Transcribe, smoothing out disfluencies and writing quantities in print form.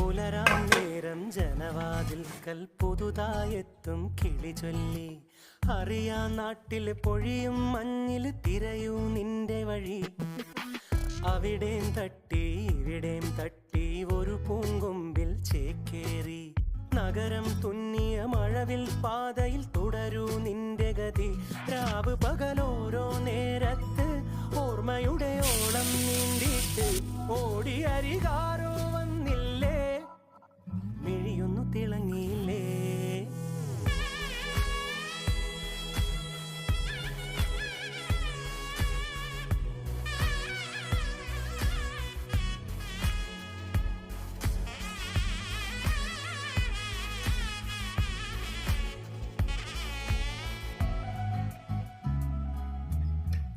പുലരാൻ നേരം ജനവാതിൽക്കൽ പുതുതായെത്തും കിളി ചൊല്ലി. അറിയാ നാട്ടിൽ പൊഴിയും മഞ്ഞിൽ തിരയൂ നിന്റെ വഴി. അവിടേം തട്ടി ഇവിടേം തട്ടി ഒരു പൂങ്കൊമ്പിൽ ചേക്കേറി. നഗരം തുന്നിയ മഴവിൽ പാതയിൽ തുടരൂ നിൻ